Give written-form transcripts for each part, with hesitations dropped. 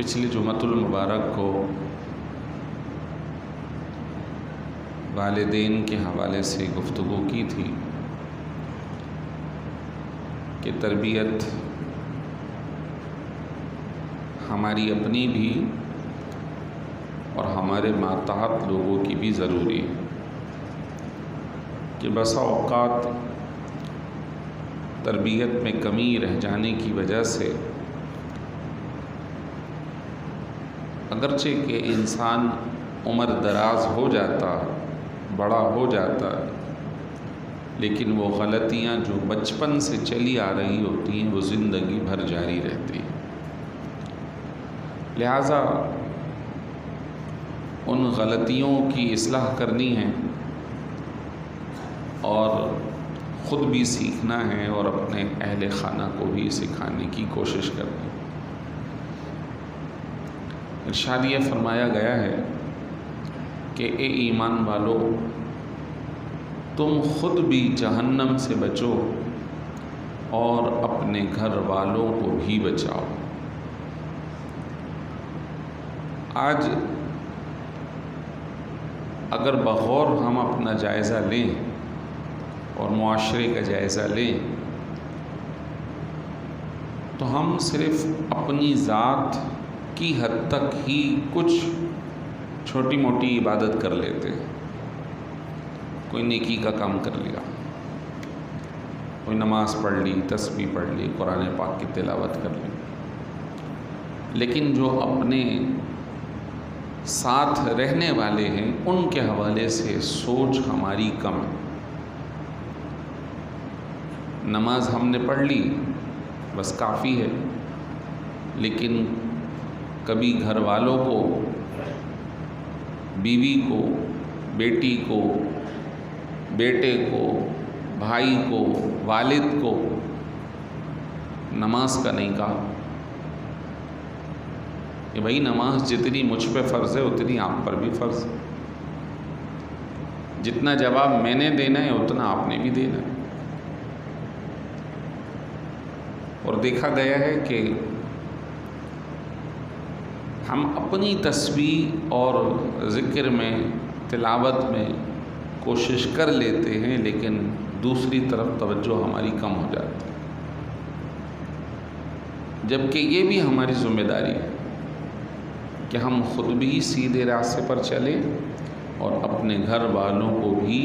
پچھلی جمعۃ المبارک کو والدین کے حوالے سے گفتگو کی تھی کہ تربیت ہماری اپنی بھی اور ہمارے ماتحت لوگوں کی بھی ضروری ہے کہ بسا اوقات تربیت میں کمی رہ جانے کی وجہ سے اگرچہ کہ انسان عمر دراز ہو جاتا، بڑا ہو جاتا، لیکن وہ غلطیاں جو بچپن سے چلی آ رہی ہوتی ہیں وہ زندگی بھر جاری رہتی ہیں۔ لہٰذا ان غلطیوں کی اصلاح کرنی ہے اور خود بھی سیکھنا ہے اور اپنے اہل خانہ کو بھی سکھانے کی کوشش کرنی ہے۔ ارشاد یہ فرمایا گیا ہے کہ اے ایمان والو، تم خود بھی جہنم سے بچو اور اپنے گھر والوں کو بھی بچاؤ۔ آج اگر بغور ہم اپنا جائزہ لیں اور معاشرے کا جائزہ لیں تو ہم صرف اپنی ذات کی حد تک ہی کچھ چھوٹی موٹی عبادت کر لیتے ہیں۔ کوئی نیکی کا کام کر لیا، کوئی نماز پڑھ لی، تسبیح پڑھ لی، قرآن پاک کی تلاوت کر لی، لیکن جو اپنے ساتھ رہنے والے ہیں ان کے حوالے سے سوچ ہماری کم ہے۔ نماز ہم نے پڑھ لی بس کافی ہے، لیکن کبھی گھر والوں کو، بیوی کو، بیٹی کو، بیٹے کو، بھائی کو، والد کو نماز کا نہیں کہا کہ بھائی نماز جتنی مجھ پہ فرض ہے اتنی آپ پر بھی فرض ہے، جتنا جواب میں نے دینا ہے اتنا آپ نے بھی دینا ہے۔ اور دیکھا گیا ہے کہ ہم اپنی تسبیح اور ذکر میں، تلاوت میں کوشش کر لیتے ہیں، لیکن دوسری طرف توجہ ہماری کم ہو جاتی ہے، جبکہ یہ بھی ہماری ذمہ داری ہے کہ ہم خود بھی سیدھے راستے پر چلیں اور اپنے گھر والوں کو بھی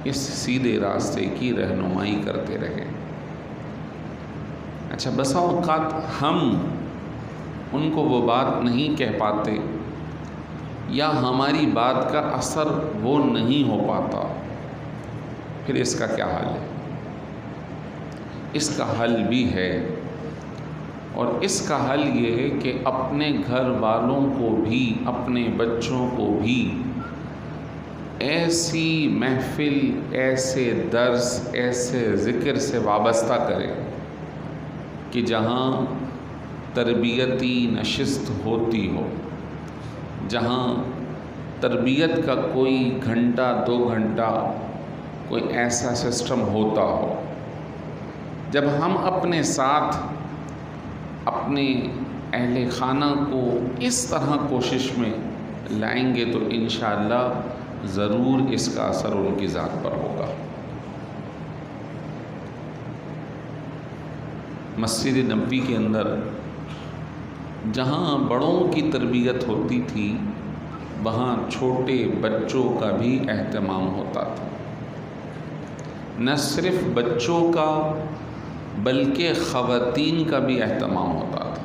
اس سیدھے راستے کی رہنمائی کرتے رہیں۔ اچھا، بسا اوقات ہم ان کو وہ بات نہیں کہہ پاتے یا ہماری بات کا اثر وہ نہیں ہو پاتا، پھر اس کا کیا حل ہے؟ اس کا حل بھی ہے، اور اس کا حل یہ ہے کہ اپنے گھر والوں کو بھی، اپنے بچوں کو بھی ایسی محفل، ایسے درس، ایسے ذکر سے وابستہ کریں کہ جہاں تربیتی نشست ہوتی ہو، جہاں تربیت کا کوئی گھنٹہ 2 گھنٹہ کوئی ایسا سسٹم ہوتا ہو۔ جب ہم اپنے ساتھ اپنے اہل خانہ کو اس طرح کوشش میں لائیں گے تو انشاءاللہ ضرور اس کا اثر ان کی ذات پر ہوگا۔ مسجد نبوی کے اندر جہاں بڑوں کی تربیت ہوتی تھی وہاں چھوٹے بچوں کا بھی اہتمام ہوتا تھا، نہ صرف بچوں کا بلکہ خواتین کا بھی اہتمام ہوتا تھا،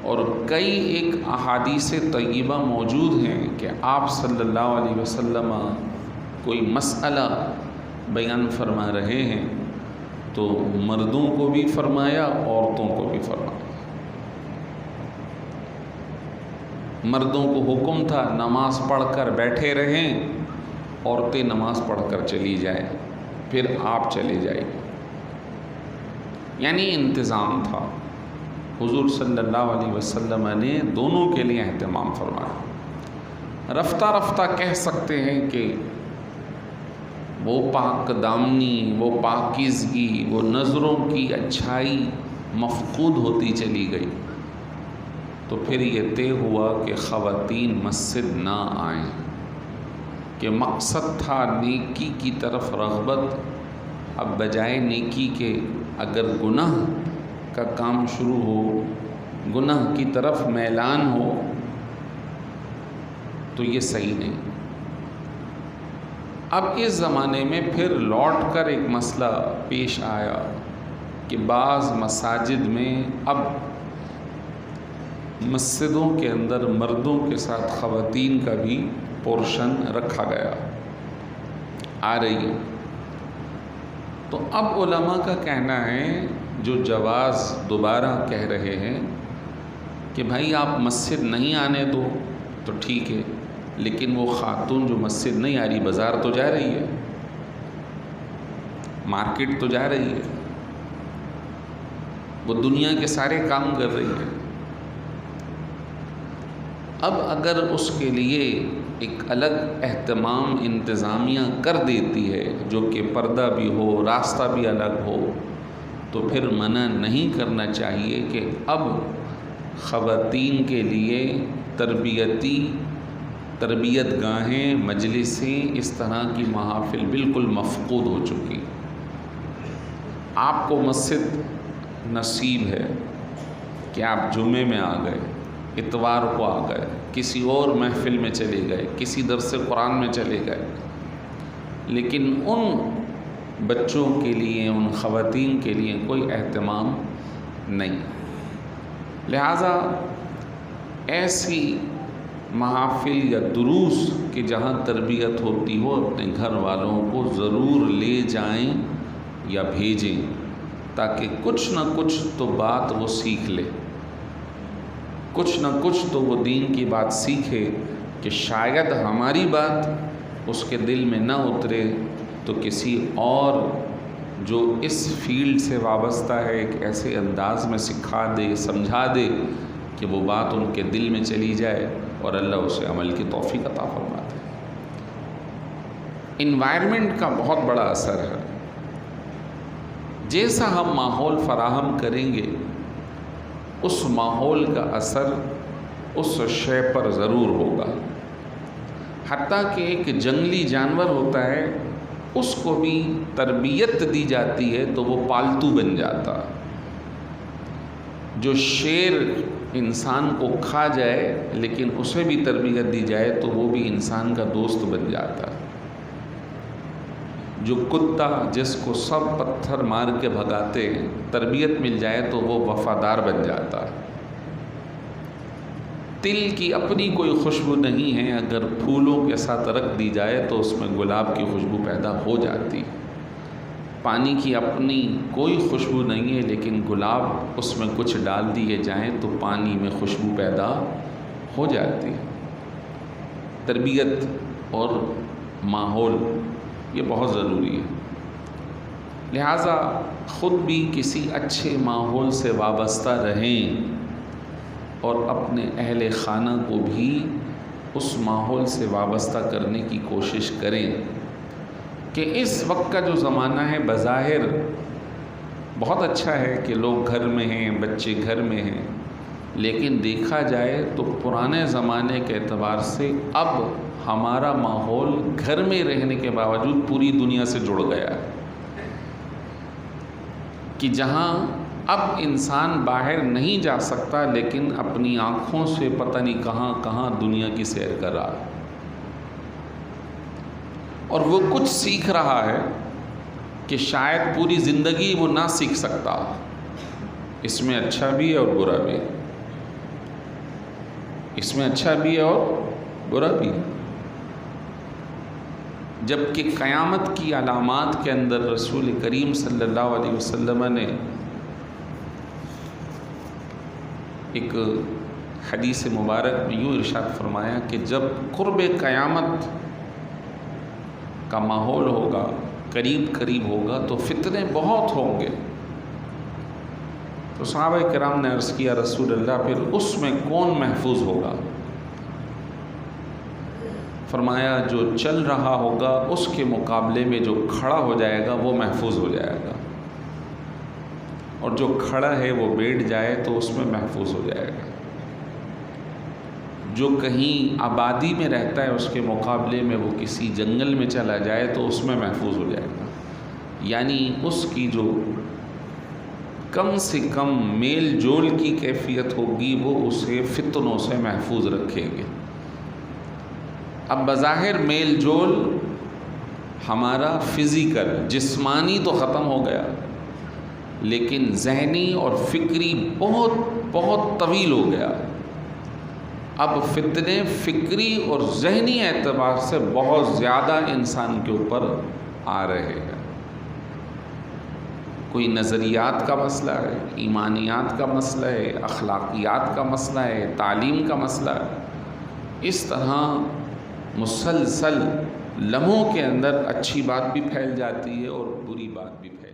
اور کئی ایک احادیث طیبہ موجود ہیں کہ آپ صلی اللہ علیہ وسلم کوئی مسئلہ بیان فرما رہے ہیں تو مردوں کو بھی فرمایا، عورتوں کو بھی فرمایا۔ مردوں کو حکم تھا نماز پڑھ کر بیٹھے رہیں، عورتیں نماز پڑھ کر چلی جائیں، پھر آپ چلے جائیں، یعنی انتظام تھا۔ حضور صلی اللہ علیہ وسلم نے دونوں کے لیے اہتمام فرمایا۔ رفتہ رفتہ کہہ سکتے ہیں کہ وہ پاک دامنی، وہ پاکیزگی، وہ نظروں کی اچھائی مفقود ہوتی چلی گئی، تو پھر یہ طے ہوا کہ خواتین مسجد نہ آئیں، کہ مقصد تھا نیکی کی طرف رغبت، اب بجائے نیکی کے اگر گناہ کا کام شروع ہو، گناہ کی طرف میلان ہو، تو یہ صحیح نہیں۔ اب اس زمانے میں پھر لوٹ کر ایک مسئلہ پیش آیا کہ بعض مساجد میں اب مسجدوں کے اندر مردوں کے ساتھ خواتین کا بھی پورشن رکھا گیا، آ رہی ہے۔ تو اب علماء کا کہنا ہے، جو جواز دوبارہ کہہ رہے ہیں کہ بھائی آپ مسجد نہیں آنے دو تو ٹھیک ہے، لیکن وہ خاتون جو مسجد نہیں آ رہی، بازار تو جا رہی ہے، مارکیٹ تو جا رہی ہے، وہ دنیا کے سارے کام کر رہی ہے۔ اب اگر اس کے لیے ایک الگ اہتمام انتظامیہ کر دیتی ہے، جو کہ پردہ بھی ہو، راستہ بھی الگ ہو، تو پھر منع نہیں کرنا چاہیے کہ اب خواتین کے لیے تربیت گاہیں، مجلسیں، اس طرح کی محافل بالکل مفقود ہو چکی۔ آپ کو مسجد نصیب ہے کہ آپ جمعے میں آ گئے، اتوار کو آ گئے، کسی اور محفل میں چلے گئے، کسی درس قرآن میں چلے گئے، لیکن ان بچوں کے لیے، ان خواتین کے لیے کوئی اہتمام نہیں۔ لہٰذا ایسی محافل یا دروس کہ جہاں تربیت ہوتی ہو، اپنے گھر والوں کو ضرور لے جائیں یا بھیجیں، تاکہ کچھ نہ کچھ تو بات وہ سیکھ لے، کچھ نہ کچھ تو وہ دین کی بات سیکھے، کہ شاید ہماری بات اس کے دل میں نہ اترے تو کسی اور جو اس فیلڈ سے وابستہ ہے ایک ایسے انداز میں سکھا دے، سمجھا دے کہ وہ بات ان کے دل میں چلی جائے اور اللہ اسے عمل کی توفیق عطا فرما دے۔ انوائرمنٹ کا بہت بڑا اثر ہے۔ جیسا ہم ماحول فراہم کریں گے، اس ماحول کا اثر اس شے پر ضرور ہوگا۔ حتیٰ کہ ایک جنگلی جانور ہوتا ہے، اس کو بھی تربیت دی جاتی ہے تو وہ پالتو بن جاتا۔ جو شیر انسان کو کھا جائے لیکن اسے بھی تربیت دی جائے تو وہ بھی انسان کا دوست بن جاتا۔ جو کتا جس کو سب پتھر مار کے بھگاتے، تربیت مل جائے تو وہ وفادار بن جاتا۔ تل کی اپنی کوئی خوشبو نہیں ہے، اگر پھولوں کے ساتھ رکھ دی جائے تو اس میں گلاب کی خوشبو پیدا ہو جاتی۔ پانی کی اپنی کوئی خوشبو نہیں ہے، لیکن گلاب اس میں کچھ ڈال دیے جائیں تو پانی میں خوشبو پیدا ہو جاتی۔ تربیت اور ماحول یہ بہت ضروری ہے۔ لہٰذا خود بھی کسی اچھے ماحول سے وابستہ رہیں اور اپنے اہل خانہ کو بھی اس ماحول سے وابستہ کرنے کی کوشش کریں، کہ اس وقت کا جو زمانہ ہے بظاہر بہت اچھا ہے کہ لوگ گھر میں ہیں، بچے گھر میں ہیں، لیکن دیکھا جائے تو پرانے زمانے کے اعتبار سے اب ہمارا ماحول گھر میں رہنے کے باوجود پوری دنیا سے جڑ گیا ہے، کہ جہاں اب انسان باہر نہیں جا سکتا لیکن اپنی آنکھوں سے پتہ نہیں کہاں کہاں دنیا کی سیر کر رہا ہے، اور وہ کچھ سیکھ رہا ہے کہ شاید پوری زندگی وہ نہ سیکھ سکتا۔ اس میں اچھا بھی ہے اور برا بھی ہے، اس میں اچھا بھی ہے اور برا بھی ہے۔ جبکہ قیامت کی علامات کے اندر رسول کریم صلی اللہ علیہ وسلم نے ایک حدیث مبارک میں یوں ارشاد فرمایا کہ جب قرب قیامت کا ماحول ہوگا، قریب ہوگا، تو فتنے بہت ہوں گے۔ تو صحابہ کرام نے عرض کیا رسول اللہ پھر اس میں کون محفوظ ہوگا؟ فرمایا جو چل رہا ہوگا اس کے مقابلے میں جو کھڑا ہو جائے گا وہ محفوظ ہو جائے گا، اور جو کھڑا ہے وہ بیٹھ جائے تو اس میں محفوظ ہو جائے گا۔ جو کہیں آبادی میں رہتا ہے اس کے مقابلے میں وہ کسی جنگل میں چلا جائے تو اس میں محفوظ ہو جائے گا، یعنی اس کی جو کم سے کم میل جول کی کیفیت ہوگی وہ اسے فتنوں سے محفوظ رکھے گے۔ اب بظاہر میل جول ہمارا فزیکل جسمانی تو ختم ہو گیا، لیکن ذہنی اور فکری بہت بہت طویل ہو گیا۔ اب فتنے فکری اور ذہنی اعتبار سے بہت زیادہ انسان کے اوپر آ رہے ہیں۔ کوئی نظریات کا مسئلہ ہے، ایمانیات کا مسئلہ ہے، اخلاقیات کا مسئلہ ہے، تعلیم کا مسئلہ ہے۔ اس طرح مسلسل لمحوں کے اندر اچھی بات بھی پھیل جاتی ہے اور بری بات بھی پھیل